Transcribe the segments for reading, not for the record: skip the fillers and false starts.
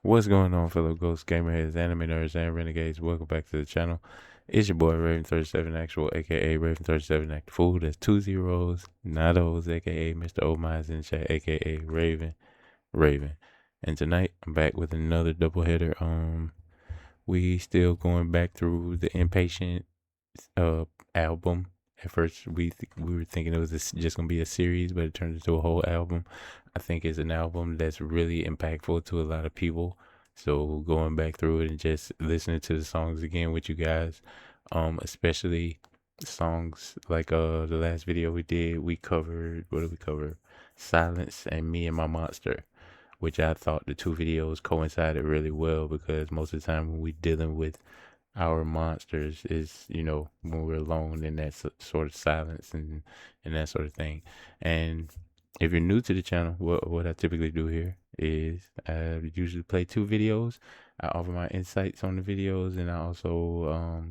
What's going on, fellow Ghost Gamerheads, anime nerds, and renegades? Welcome back to the channel. It's your boy Raven37 Actual, aka Raven37 Act Fool. That's two zeros, not O's, aka Mr. O Miles in the chat, aka Raven. And tonight I'm back with another double header. We still going back through the Inpatient uh album. At first, we were thinking it was just gonna be a series, but it turned into a whole album. I think it's an album that's really impactful to a lot of people. So going back through it and just listening to the songs again with you guys, especially songs like the last video we did, we covered, what did we cover? Silence and Me and My Monster, which I thought the two videos coincided really well because most of the time when we dealing with our monsters is, when we're alone in that sort of silence and that sort of thing. And if you're new to the channel, what I typically do here is I usually play two videos. I offer my insights on the videos, and I also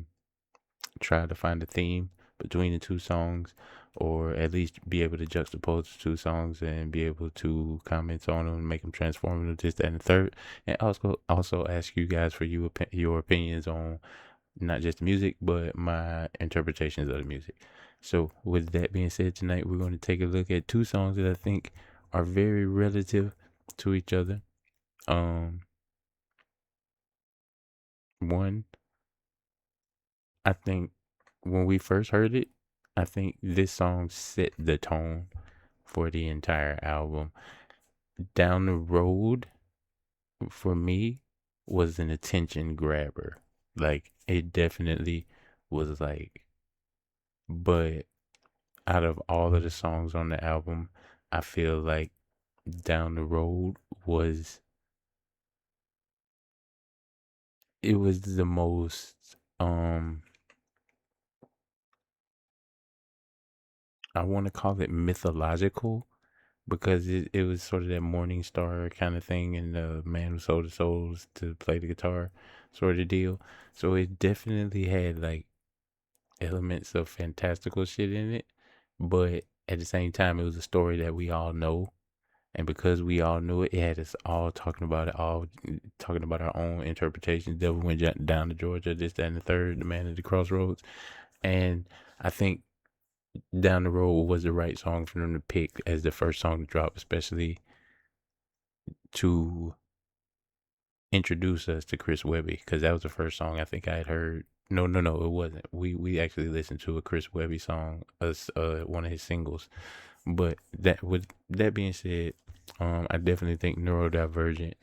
try to find a theme between the two songs, or at least be able to juxtapose the two songs and be able to comment on them, make them transformative, this, that, and the third, and also ask you guys for your opinions on not just the music, but my interpretations of the music. So, with that being said, tonight we're going to take a look at two songs that I think are very relative to each other. One, I think when we first heard it, I think this song set the tone for the entire album. Down the Road, for me, was an attention grabber. Like, it definitely was like, but out of all of the songs on the album, I feel like Down the Road was it was the most I want to call it mythological because it was sort of that morning star kind of thing, and the man who sold his souls to play the guitar sort of deal. So it definitely had like elements of fantastical shit in it, but at the same time it was a story that we all know. And because we all knew it, it had us all talking about it, all talking about our own interpretations. Devil went down to Georgia, this, that, and the third, the man at the crossroads. And I think Down the Road was the right song for them to pick as the first song to drop, especially to introduce us to Chris Webby, because that was the first song I think I had heard. No, it wasn't. We actually listened to a Chris Webby song, one of his singles. But that with that being said, I definitely think Neurodivergent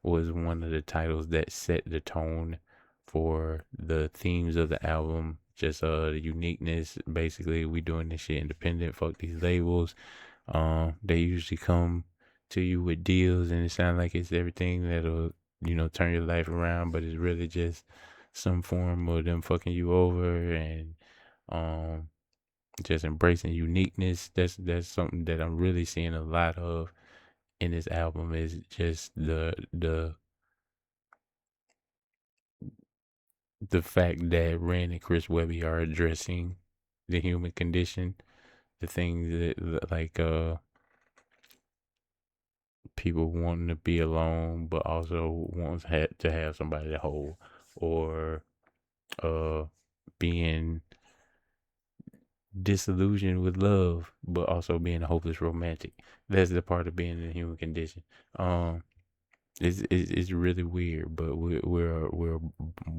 was one of the titles that set the tone for the themes of the album. Just the uniqueness. Basically, we doing this shit independent. Fuck these labels. They usually come to you with deals, and it sounds like it's everything that'll turn your life around, but it's really just some form of them fucking you over and um just embracing uniqueness. That's something that I'm really seeing a lot of in this album is just the fact that Ren and Chris Webby are addressing the human condition, the things that like people wanting to be alone, but also wants to have somebody to hold, or uh being disillusioned with love, but also being a hopeless romantic. That's the part of being in the human condition. Um, it's really weird, but we're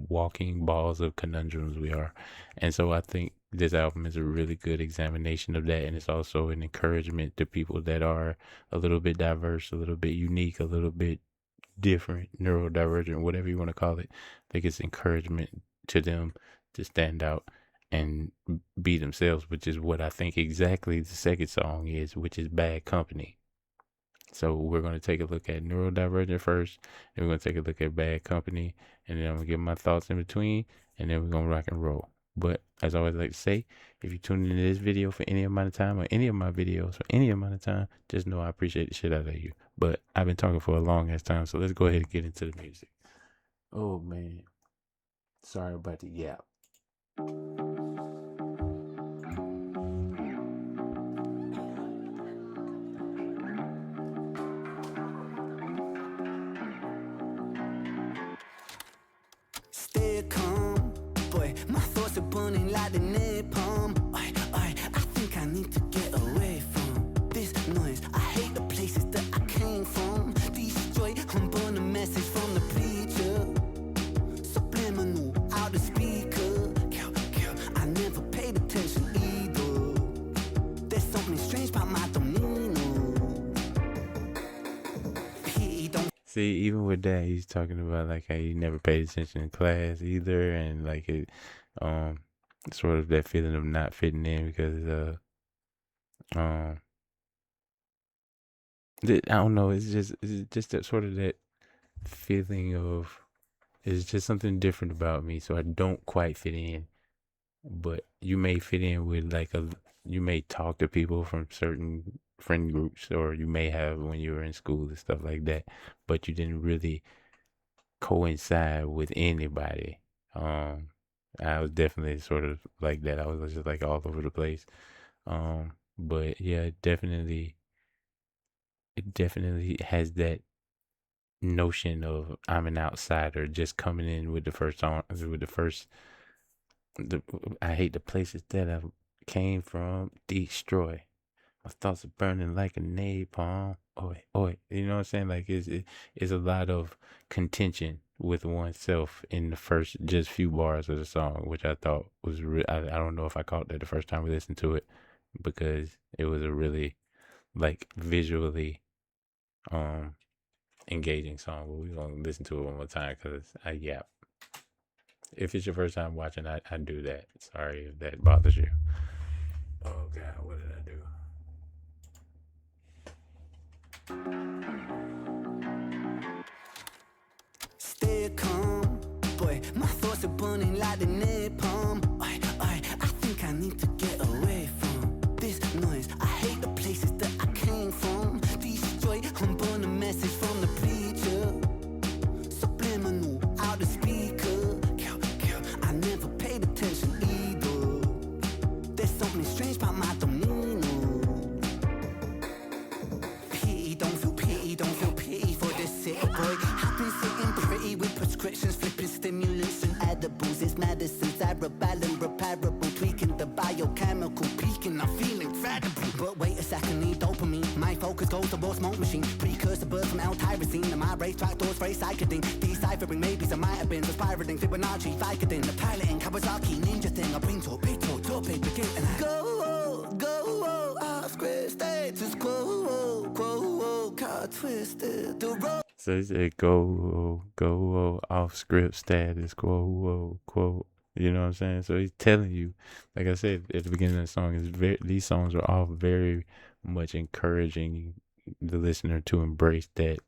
walking balls of conundrums. We are, and so I think this album is a really good examination of that, and it's also an encouragement to people that are a little bit diverse, a little bit unique, a little bit different, neurodivergent, whatever you want to call it. I think it's encouragement to them to stand out and be themselves, which is what I think exactly the second song is, which is Bad Company. So we're going to take a look at Neurodivergent first, and we're going to take a look at Bad Company, and then I'm going to give my thoughts in between, and then we're going to rock and roll. But as I always like to say, if you tune into this video for any amount of time, or any of my videos for any amount of time, just know I appreciate the shit out of you. But I've been talking for a long ass time, so let's go ahead and get into the music. Oh man, sorry about the yap. boy, my thoughts are burning like the napalm. I think I need to get away from this noise. I hate the places that I came from. Destroy and burn a message from the preacher. Subliminal out the speaker. I never paid attention either. There's something strange about my demeanor. He don't. See, even with that, he's talking about like how he never paid attention in class either, and like it, um, sort of that feeling of not fitting in because um, I don't know. It's just that sort of that feeling of it's just something different about me, so I don't quite fit in. But you may fit in with you may talk to people from certain friend groups, or you may have when you were in school and stuff like that, but you didn't really coincide with anybody. I was definitely sort of like that. I was just like all over the place. But yeah, it definitely has that notion of I'm an outsider just coming in with the first song, with the first the, I hate the places that I came from, destroy. My thoughts are burning like a napalm. Oi, oi. You know what I'm saying? Like it's a lot of contention with oneself in the first just few bars of the song, which I thought was I don't know if I caught that the first time we listened to it because it was a really like visually um engaging song. But we're gonna listen to it one more time because I yap. If it's your first time watching, I do that. Sorry if that bothers you. Oh God, what did I do? Stay calm, boy, my thoughts are burning like the napalm. I think I need to get away from this noise. I hate the places that I came from. Destroy and burn a message from the preacher. Subliminal out the speaker. I never paid attention either. There's something strange about my demeanor. Don't feel pity for this sick boy. I've been sitting pretty with prescriptions, flipping stimulants and edibles. It's medicine, cerebellum, repairable, tweaking the biochemical peaking. I'm feeling incredible. But wait a second, need dopamine. My focus goes towards smoke machine. Precursor birds from L-tyrosine. And my racetrack doors very psychedelic. Deciphering maybes, I might have been spiraling Fibonacci, Vicodin, the piloting Kawasaki ninja thing. I bring to a big talk, to a big begin. And I go, off script, status quo, car twisted, the road. So he said, go, off script status quo, quote. You know what I'm saying? So he's telling you, like I said at the beginning of the song, these songs are all very much encouraging the listener to embrace that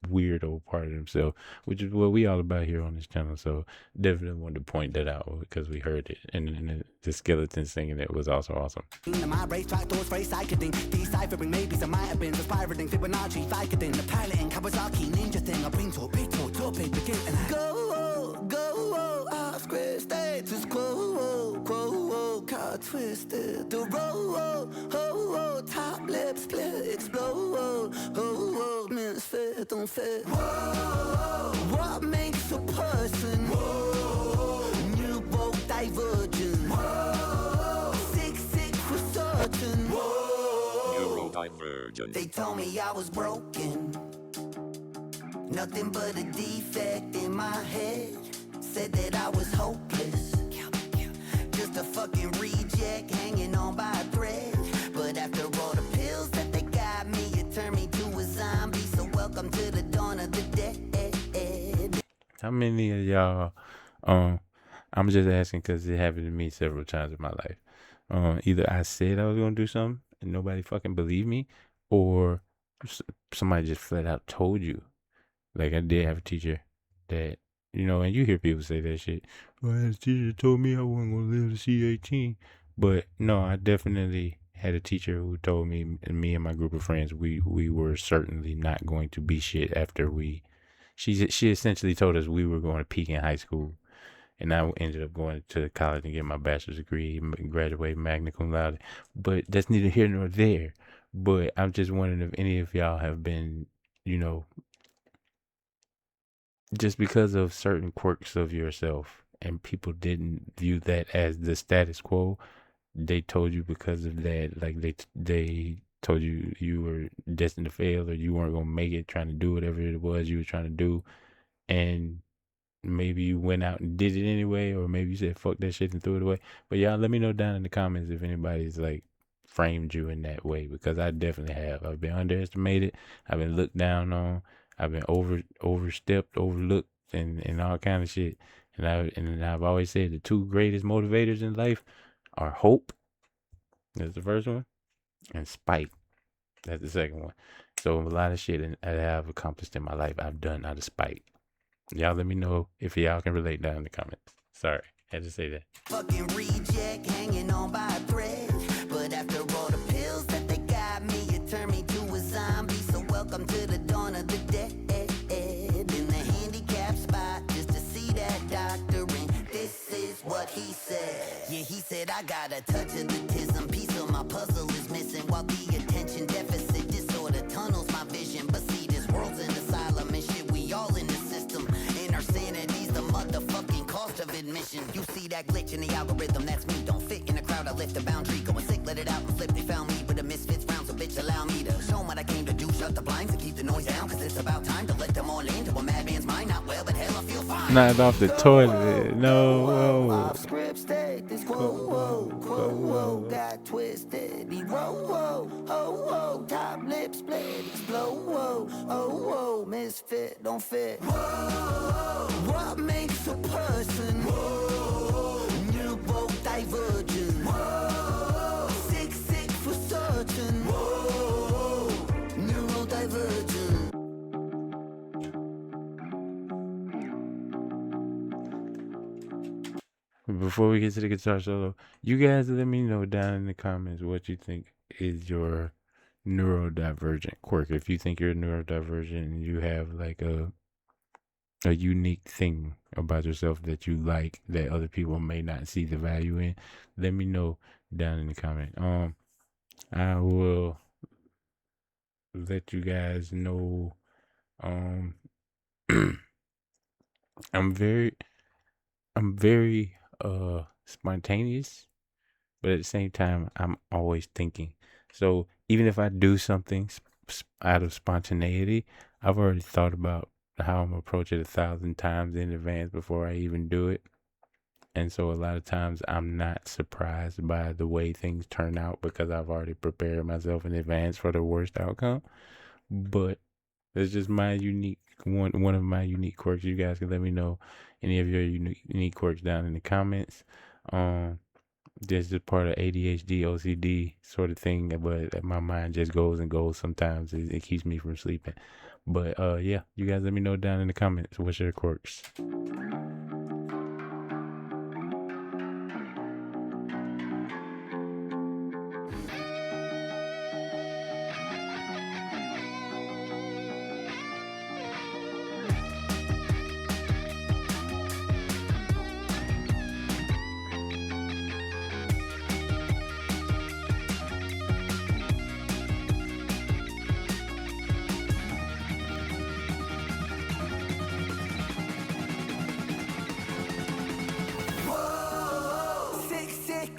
weirdo part of himself, which is what we all about here on this channel. So definitely wanted to point that out because we heard it, and the skeleton singing it was also awesome. My racetrack doors very psychedelic. Deciphering maybes, I might have been spiraling Fibonacci, Vicodin, the piloting Kawasaki ninja thing. I bring to a big talk, to a big begin. And I go, off script, status quo, car twisted, the road, top lip split, explode, misfit, don't fit. What makes a person? New boat divergent. Sick for certain. Neurodivergent. They told me I was broken. Nothing but a defect in my head. Said that I was hopeless. Just a fucking reject hanging on by a thread. But after all the pills that they got me, it turned me to a zombie. So welcome to the dawn of the dead. How many of y'all, I'm just asking because it happened to me several times in my life. Either I said I was going to do something and nobody fucking believed me, or somebody just flat out told you. Like I did have a teacher that, and you hear people say that shit. Well, the teacher told me I wasn't going to live to see 18. But no, I definitely had a teacher who told me and my group of friends, we were certainly not going to be shit after she essentially told us we were going to peak in high school. And I ended up going to college and getting my bachelor's degree, graduate magna cum laude. But that's neither here nor there. But I'm just wondering if any of y'all have been, just because of certain quirks of yourself and people didn't view that as the status quo. They told you because of that, like they told you you were destined to fail or you weren't gonna make it trying to do whatever it was you were trying to do, and maybe you went out and did it anyway, or maybe you said fuck that shit and threw it away. But y'all let me know down in the comments if anybody's like framed you in that way, because I definitely have. I've been underestimated, I've been looked down on, I've been overstepped, overlooked, and all kind of shit. And I've always said the two greatest motivators in life are hope, that's the first one, and spite, that's the second one. So a lot of shit that I've accomplished in my life I've done out of spite. Y'all let me know if y'all can relate down in the comments. Sorry, had to say that. Fucking reject hanging on by a thread. But after all the pills that they got me, it turned me to a zombie. So welcome to the dawn of the dead. In the handicap spot, just to see that doctor. And this is what he said. Yeah, he said, I got a touch of autism. Piece of my puzzle is missing. While the attention deficit disorder tunnels my vision. But see, this world's an asylum and shit, we all in the system. And our sanity's the motherfucking cost of admission. You see that glitch in the algorithm, that's me. Don't fit in a crowd, I lift a boundary. Going sick, let it out and flip. They found me with a misfits round, so bitch, allow me to show 'em what I came to do. Shut the blinds and keep the noise down, cause it's about time to let them all into a madman's mind. Not well, but hell, I feel fine. Not off the toilet. No. Whoa. Off script state, this whoa, got twisted. He whoa, top lip split, explode, whoa, misfit, don't fit. What makes a person neurodivergent? Sick for certain. Neurodivergent. Before we get to the guitar solo, you guys let me know down in the comments what you think is your neurodivergent quirk. If you think you're neurodivergent and you have like a unique thing about yourself that you like that other people may not see the value in, let me know down in the comment. I will let you guys know. I'm very spontaneous, but at the same time I'm always thinking. So even if I do something out of spontaneity, I've already thought about how I'm gonna approach it 1,000 times in advance before I even do it. And so a lot of times I'm not surprised by the way things turn out because I've already prepared myself in advance for the worst outcome. But it's just my unique one of my unique quirks. You guys can let me know any of your unique quirks down in the comments. This is part of ADHD, OCD sort of thing, but my mind just goes and goes sometimes. It keeps me from sleeping. But yeah, you guys let me know down in the comments what's your quirks.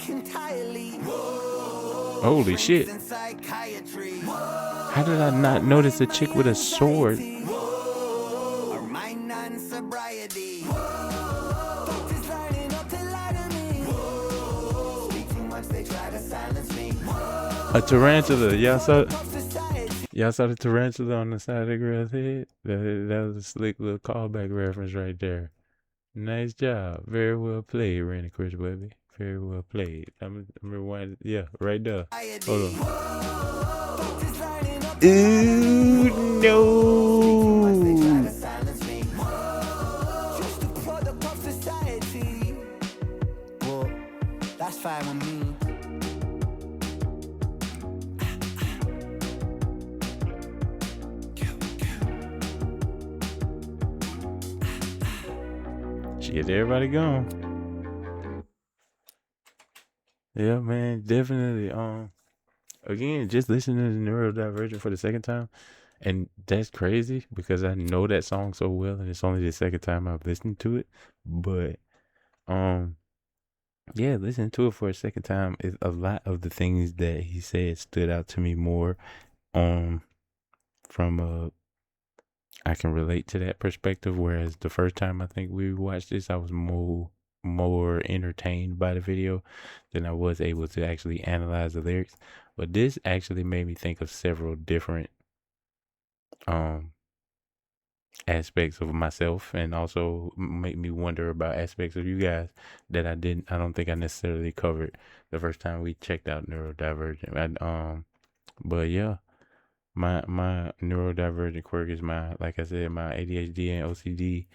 Entirely. Holy shit. How did I not notice a chick with a sword? A tarantula. Y'all saw the tarantula on the side of the girl's head? That was a slick little callback reference right there. Nice job. Very well played, Randy Chris Webby. Very well played. I'm rewinding. Yeah, right there. Hold on. Ooh, no. Well, that's fine with me. Shit, everybody gone. Yeah, man, definitely. Again, just listening to Neurodivergent for the second time, and that's crazy because I know that song so well, and it's only the second time I've listened to it. But Um, yeah, listening to it for a second time, is a lot of the things that he said stood out to me more. Um, from I can relate to that perspective. Whereas the first time I think we watched this, I was more entertained by the video than I was able to actually analyze the lyrics. But this actually made me think of several different um aspects of myself, and also make me wonder about aspects of you guys that I don't think I necessarily covered the first time we checked out neurodivergent. But yeah, my neurodivergent quirk is my, like I said, my ADHD and OCD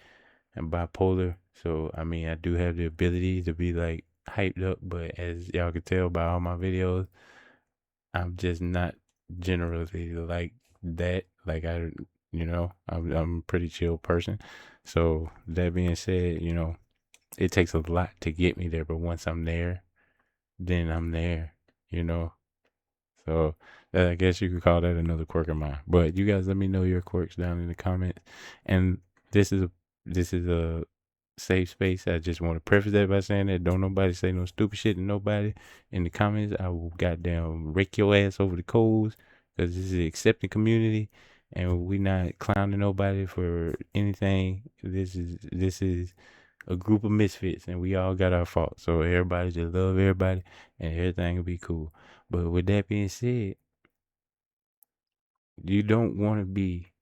and bipolar. So I mean, I do have the ability to be like hyped up, but as y'all can tell by all my videos, I'm just not generally like that. Like I'm a pretty chill person. So that being said, it takes a lot to get me there, but once I'm there, then I'm there, you know. So I guess you could call that another quirk of mine. But you guys let me know your quirks down in the comments. And this is a safe space. I just want to preface that by saying that don't nobody say no stupid shit to nobody in the comments. I will goddamn rake your ass over the coals, because this is an accepting community and we not clowning nobody for anything. This is a group of misfits and we all got our faults. So everybody just love everybody and everything will be cool. But with that being said, you don't want to be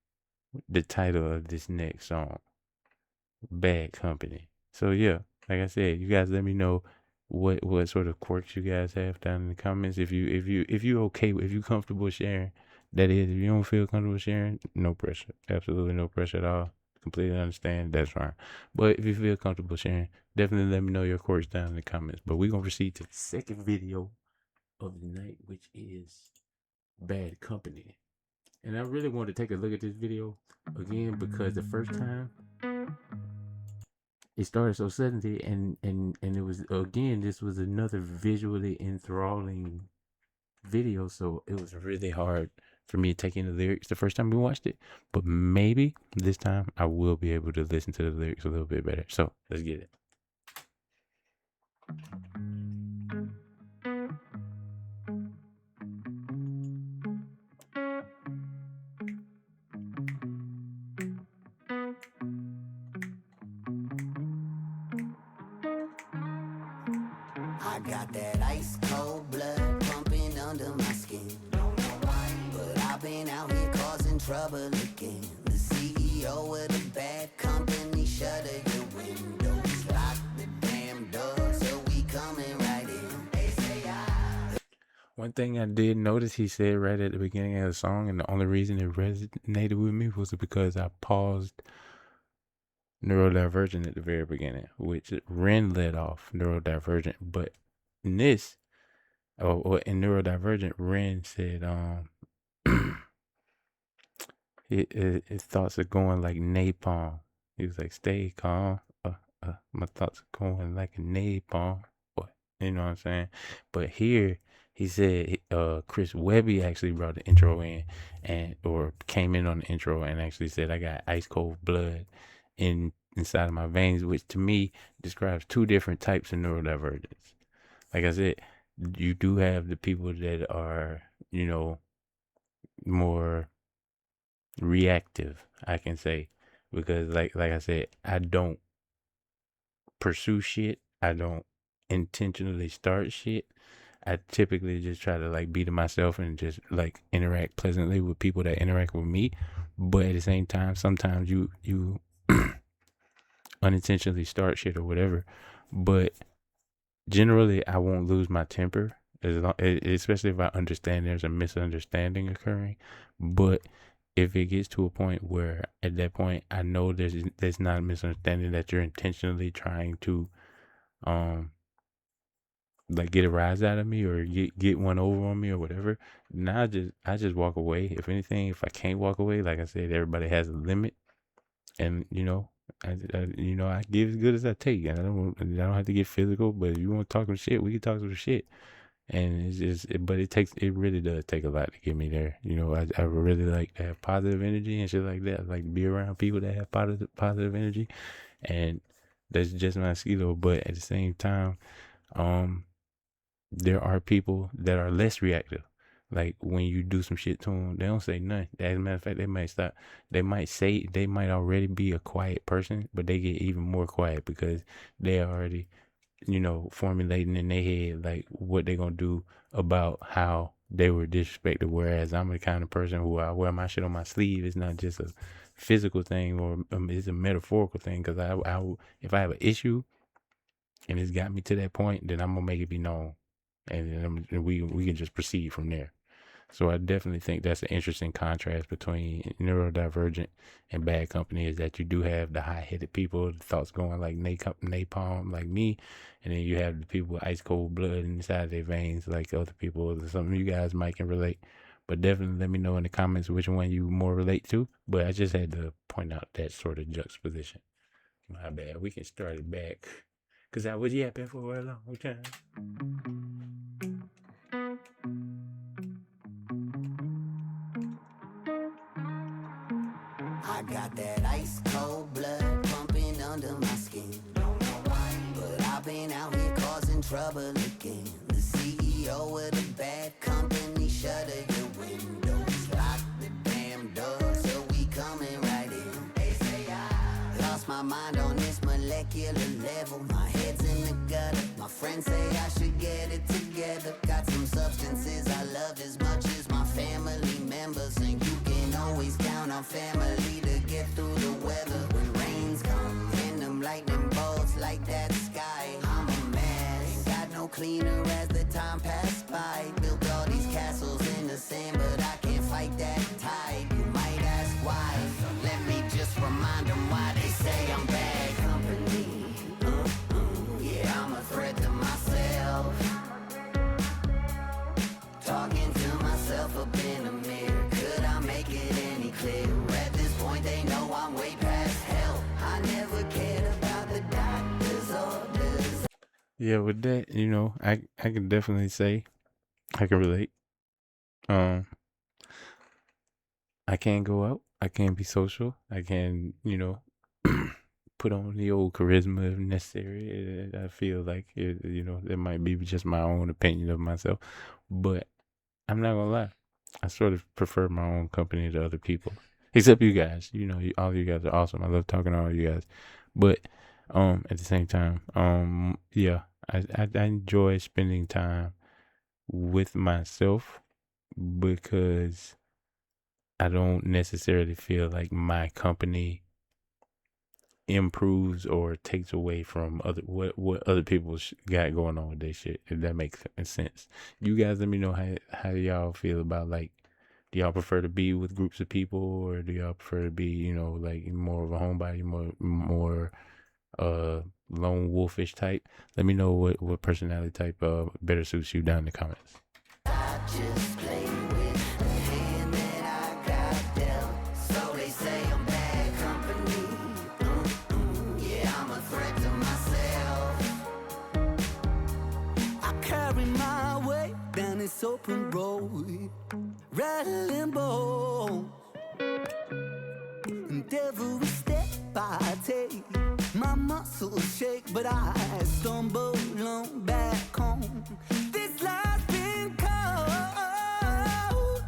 the title of this next song, Bad Company. So yeah, like I said, you guys let me know what sort of quirks you guys have down in the comments. If you okay, if you comfortable sharing, that is. If you don't feel comfortable sharing, no pressure. Absolutely no pressure at all. Completely understand. That's fine. But if you feel comfortable sharing, definitely let me know your quirks down in the comments. But we're gonna proceed to the second video of the night, which is Bad Company. And I really want to take a look at this video again, because the first time it started so suddenly, and it was, again, this was another visually enthralling video, so it was really hard for me to take in the lyrics the first time we watched it. But maybe this time I will be able to listen to the lyrics a little bit better. So let's get it. I got that ice cold blood pumping under my skin. But I've been out here causing trouble again. The CEO of the bad company, shutter your windows, lock the damn door, so we coming right in. One thing I did notice he said right at the beginning of the song, and the only reason it resonated with me was because I paused neurodivergent at the very beginning, which Ren led off neurodivergent. But in this, or in neurodivergent, Ren said, his thoughts are going like napalm. He was like, "Stay calm. My thoughts are going like a napalm." What, you know what I'm saying? But here he said, Chris Webby actually brought the intro in, or came in on the intro and actually said, "I got ice cold blood inside of my veins," which to me describes two different types of neurodivergence. Like I said, you do have the people that are, more reactive, I can say, because like I said, I don't pursue shit. I don't intentionally start shit. I typically just try to like be to myself and just like interact pleasantly with people that interact with me. But at the same time, sometimes you unintentionally start shit or whatever. But generally, I won't lose my temper, especially if I understand there's a misunderstanding occurring. But if it gets to a point where, at that point, I know there's not a misunderstanding, that you're intentionally trying to um like get a rise out of me, or get one over on me or whatever, now I just walk away. If anything, if I can't walk away, like I said, everybody has a limit, and I give as good as I take, and I don't have to get physical. But if you want to talk some shit, we can talk some shit. And it's just, but it really does take a lot to get me there. I really like to have positive energy and shit like that. I like to be around people that have positive energy, and That's just my skill. But at the same time, um, there are people that are less reactive. Like when you do some shit to them, they don't say nothing. As a matter of fact, they might stop. They might already be a quiet person, but they get even more quiet because they already, formulating in their head like what they're gonna do about how they were disrespected. Whereas I'm the kind of person who I wear my shit on my sleeve. It's not just a physical thing or it's a metaphorical thing. Because if I have an issue and it's got me to that point, then I'm gonna make it be known, and we can just proceed from there. So I definitely think that's an interesting contrast between neurodivergent and Bad Company is that you do have the high-headed people, the thoughts going like napalm, like me, and then you have the people with ice cold blood inside their veins, like other people. Something you guys might can relate, but definitely let me know in the comments which one you more relate to. But I just had to point out that sort of juxtaposition. My bad. We can start it back because I was yapping for a long time. I got that ice cold blood pumping under my skin. Don't know why, but I've been out here causing trouble again. The CEO of the bad company, shutter your windows, lock the damn door, so we coming right in. They say I lost my mind on this molecular level. My head's in the gutter. My friends say I should get it together. Got some substances I love as much as my family members, and you can always count on family to get through the weather. When rains come and them lightning bolts like that sky, I'm a mess. Ain't got no cleaner as the time passed by. Built all these castles in the sand, but I can't fight that tide. You might ask why, so let me just remind them why they say I'm bad company. Yeah, I'm a threat to myself. Talking to myself up in the mirror. Could I make it any clearer? At this point they know I'm way past help. I never cared about the doctor's orders. Yeah, with that, I can definitely say I can relate. I can go out. I can be social. I can, put on the old charisma if necessary. I feel like that might be just my own opinion of myself, but I'm not gonna lie. I sort of prefer my own company to other people, except you guys. All you guys are awesome. I love talking to all you guys, but at the same time, yeah, I enjoy spending time with myself because I don't necessarily feel like my company improves or takes away from what other people got going on with their shit. If that makes sense. You guys, let me know how y'all feel about, like, do y'all prefer to be with groups of people, or do y'all prefer to be like more of a homebody, more lone wolfish type? Let me know what personality type better suits you down in the comments. I just play with the hand that I got dealt. So they say I'm bad company. Yeah, I'm a threat to myself. I carry my weight down this open road, rattling bones. And every step I take, my muscles shake, but I stumble on back home. This life's been cold,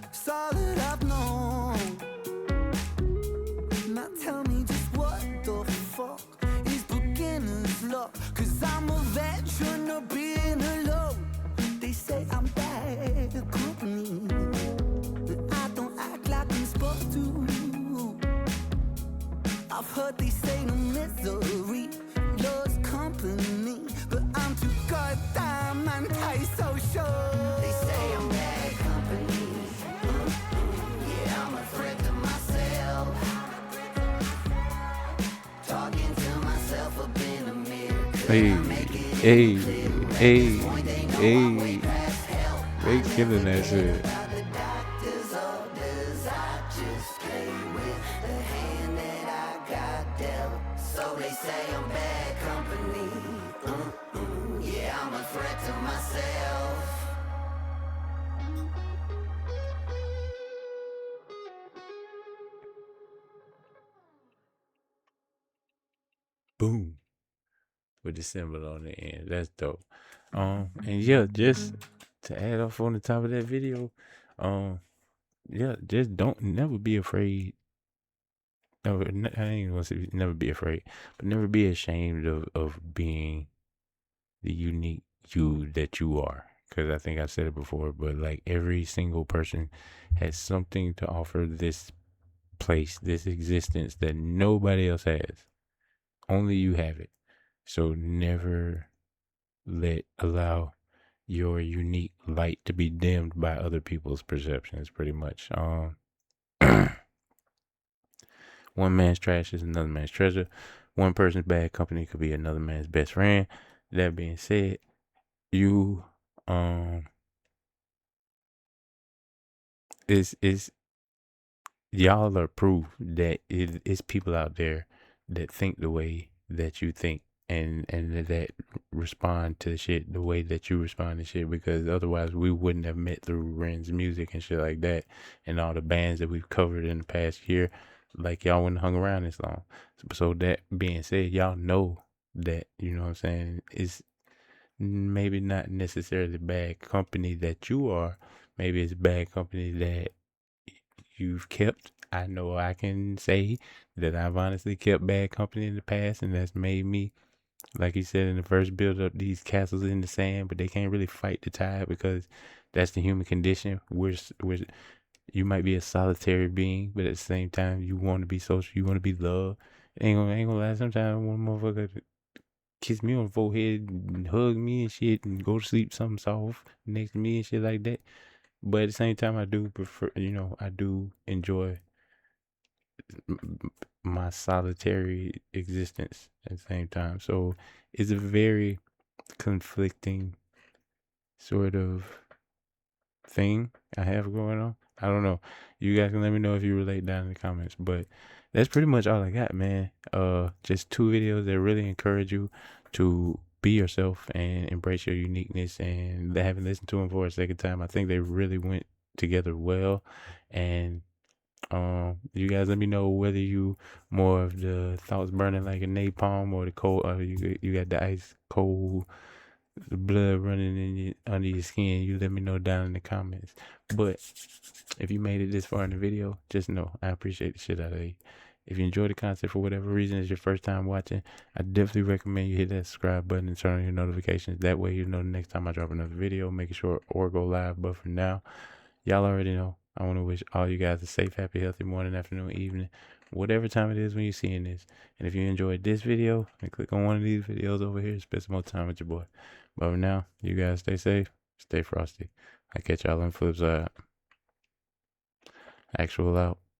it's all that I've known. Now tell me just what the fuck is beginner's luck, 'cause I'm a veteran of being alone. They say I'm bad company, but I don't act like I'm supposed to. I've heard they say no misery loves company, but I'm too goddamn anti-social. They say I'm bad company. Yeah, I'm a threat to myself. Talking to myself up in the mirror. Hey, they killing that shit. So they say I'm bad company. Yeah, I'm a threat to myself. boom with the symbol on the end. That's dope. And yeah, just to add off on the top of that video, um, yeah, just don't never be afraid. Never, I ain't gonna say never be afraid, but never be ashamed of being the unique you that you are. Because I think I said it before, but like every single person has something to offer this place, this existence that nobody else has. Only you have it. So never allow your unique light to be dimmed by other people's perceptions, pretty much. One man's trash is another man's treasure. One person's bad company could be another man's best friend. That being said, you is y'all are proof that it's people out there that think the way that you think, and that respond to shit the way that you respond to shit, because otherwise we wouldn't have met through Ren's music and shit like that, and all the bands that we've covered in the past year. Like, y'all wouldn't hung around this long. So that being said, y'all know that, you know what I'm saying, it's maybe not necessarily bad company that you are. Maybe it's bad company that you've kept. I know I can say that I've honestly kept bad company in the past, and that's made me, like you said in the first build up, these castles in the sand, but they can't really fight the tide because that's the human condition. You might be a solitary being, but at the same time, you want to be social, you want to be loved. Ain't gonna lie, sometimes one motherfucker kiss me on the forehead and hug me and shit and go to sleep something soft next to me and shit like that. But at the same time, I do prefer, I do enjoy my solitary existence at the same time. So it's a very conflicting sort of thing I have going on. I don't know. You guys can let me know if you relate down in the comments. But that's pretty much all I got, man. Just 2 videos that really encourage you to be yourself and embrace your uniqueness. And having listened to them for a second time, I think they really went together well. And you guys let me know whether you more of the thoughts burning like a napalm, or the cold, you got the ice cold, the blood running under your skin. You let me know down in the comments. But if you made it this far in the video, just know I appreciate the shit out of you. If you enjoy the content for whatever reason, it's your first time watching, I definitely recommend you hit that subscribe button and turn on your notifications. That way you know the next time I drop another video, making sure or go live. But for now, y'all already know. I want to wish all you guys a safe, happy, healthy morning, afternoon, evening, whatever time it is when you're seeing this. And if you enjoyed this video, then click on one of these videos over here. Spend some more time with your boy. But for now, you guys stay safe, stay frosty. I catch y'all on the flip side. Actual out.